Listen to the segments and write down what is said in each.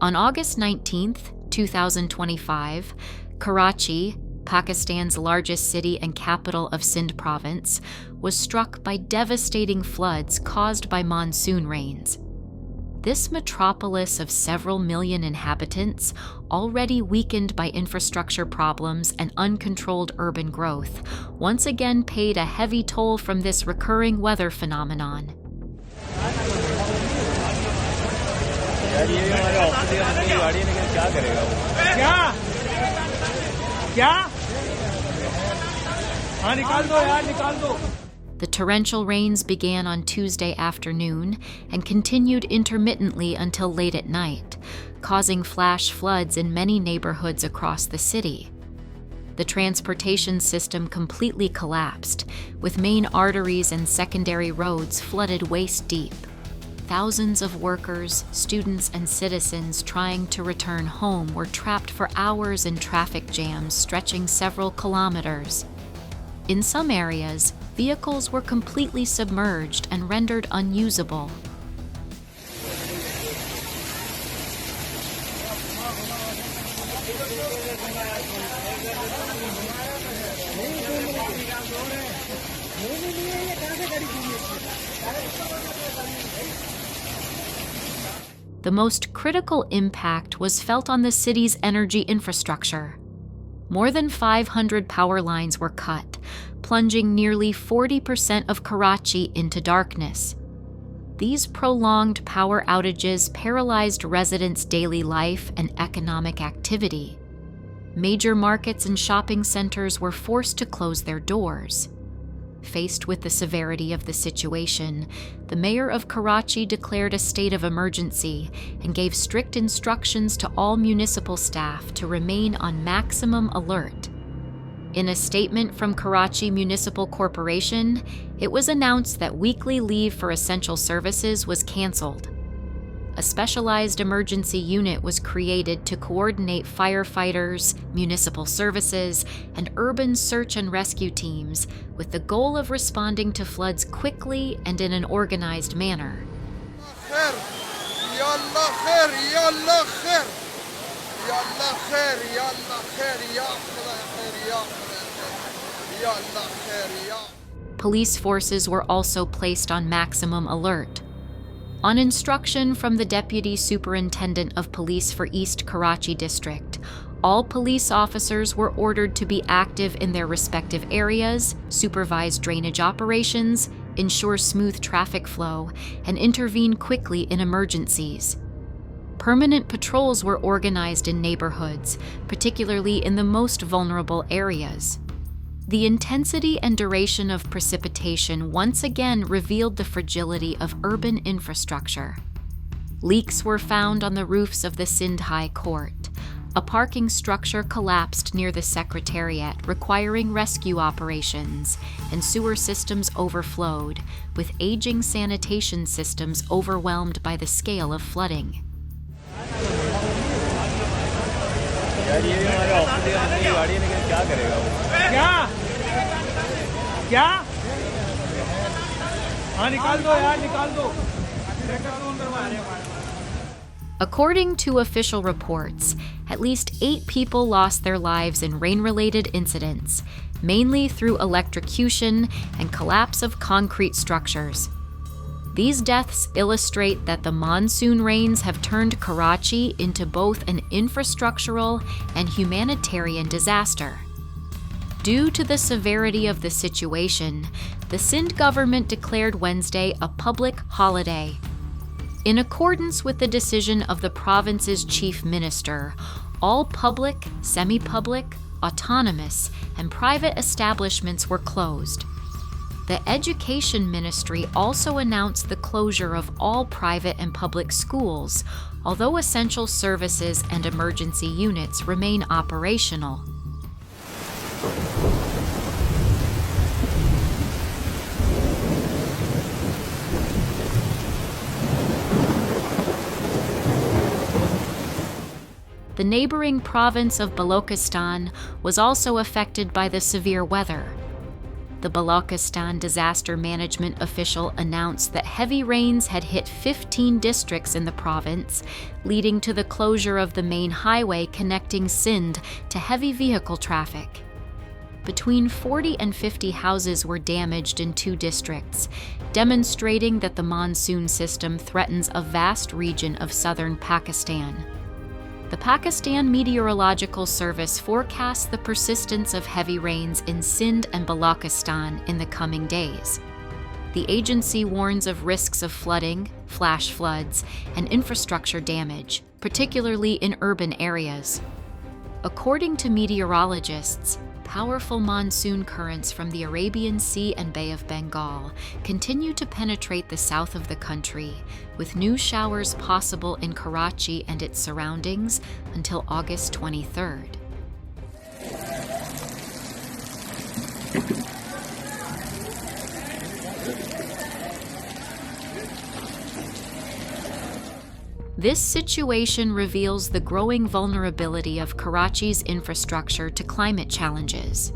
On August 19th, 2025, Karachi, Pakistan's largest city and capital of Sindh province, was struck by devastating floods caused by monsoon rains. This metropolis of several million inhabitants, already weakened by infrastructure problems and uncontrolled urban growth, once again paid a heavy toll from this recurring weather phenomenon. The torrential rains began on Tuesday afternoon and continued intermittently until late at night, causing flash floods in many neighborhoods across the city. The transportation system completely collapsed, with main arteries and secondary roads flooded waist deep. Thousands of workers, students, and citizens trying to return home were trapped for hours in traffic jams stretching several kilometers. In some areas, vehicles were completely submerged and rendered unusable. The most critical impact was felt on the city's energy infrastructure. More than 500 power lines were cut, plunging nearly 40% of Karachi into darkness. These prolonged power outages paralyzed residents' daily life and economic activity. Major markets and shopping centers were forced to close their doors. Faced with the severity of the situation, the mayor of Karachi declared a state of emergency and gave strict instructions to all municipal staff to remain on maximum alert. In a statement from Karachi Municipal Corporation, it was announced that weekly leave for essential services was canceled. A specialized emergency unit was created to coordinate firefighters, municipal services, and urban search and rescue teams with the goal of responding to floods quickly and in an organized manner. Police forces were also placed on maximum alert. On instruction from the Deputy Superintendent of Police for East Karachi District, all police officers were ordered to be active in their respective areas, supervise drainage operations, ensure smooth traffic flow, and intervene quickly in emergencies. Permanent patrols were organized in neighborhoods, particularly in the most vulnerable areas. The intensity and duration of precipitation once again revealed the fragility of urban infrastructure. Leaks were found on the roofs of the Sindh High Court. A parking structure collapsed near the Secretariat, requiring rescue operations, and sewer systems overflowed, with aging sanitation systems overwhelmed by the scale of flooding. According to official reports, at least 8 people lost their lives in rain-related incidents, mainly through electrocution and collapse of concrete structures. These deaths illustrate that the monsoon rains have turned Karachi into both an infrastructural and humanitarian disaster. Due to the severity of the situation, the Sindh government declared Wednesday a public holiday. In accordance with the decision of the province's chief minister, all public, semi-public, autonomous, and private establishments were closed. The Education Ministry also announced the closure of all private and public schools, although essential services and emergency units remain operational. the neighboring province of Balochistan was also affected by the severe weather. The Balochistan disaster management official announced that heavy rains had hit 15 districts in the province, leading to the closure of the main highway connecting Sindh to heavy vehicle traffic. Between 40 and 50 houses were damaged in 2 districts, demonstrating that the monsoon system threatens a vast region of southern Pakistan. The Pakistan Meteorological Service forecasts the persistence of heavy rains in Sindh and Balochistan in the coming days. The agency warns of risks of flooding, flash floods, and infrastructure damage, particularly in urban areas. According to meteorologists, powerful monsoon currents from the Arabian Sea and Bay of Bengal continue to penetrate the south of the country, with new showers possible in Karachi and its surroundings until August 23rd. This situation reveals the growing vulnerability of Karachi's infrastructure to climate challenges.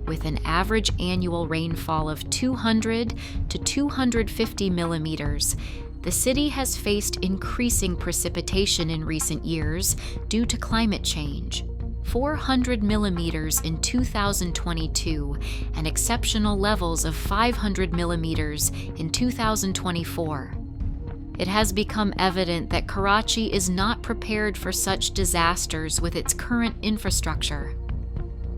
With an average annual rainfall of 200 to 250 millimeters, the city has faced increasing precipitation in recent years due to climate change. 400 millimeters in 2022 and exceptional levels of 500 millimeters in 2024. It has become evident that Karachi is not prepared for such disasters with its current infrastructure.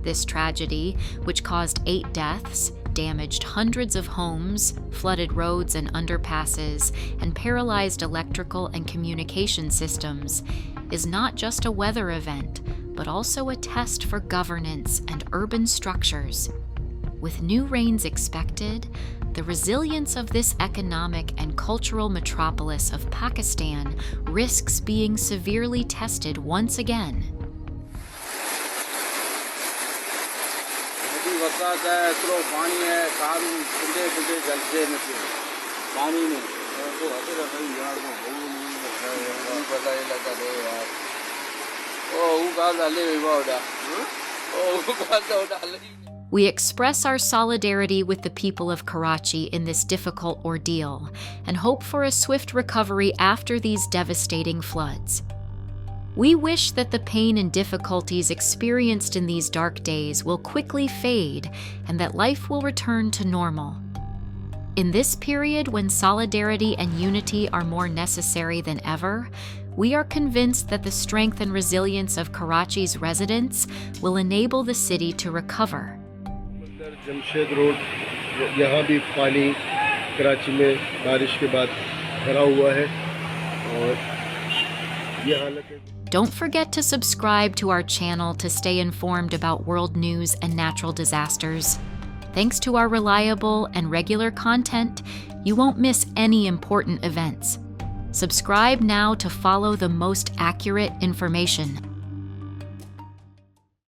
This tragedy, which caused 8 deaths, damaged hundreds of homes, flooded roads and underpasses, and paralyzed electrical and communication systems, is not just a weather event, but also a test for governance and urban structures. With new rains expected, the resilience of this economic and cultural metropolis of Pakistan risks being severely tested once again. We express our solidarity with the people of Karachi in this difficult ordeal and hope for a swift recovery after these devastating floods. We wish that the pain and difficulties experienced in these dark days will quickly fade and that life will return to normal. In this period when solidarity and unity are more necessary than ever, we are convinced that the strength and resilience of Karachi's residents will enable the city to recover. Jamshed road यहाँ भी पानी कराची में बारिश के बाद भरा हुआ है और ये हालत है. Don't forget to subscribe to our channel to stay informed about world news and natural disasters. Thanks to our reliable and regular content, you won't miss any important events. Subscribe now to follow the most accurate information.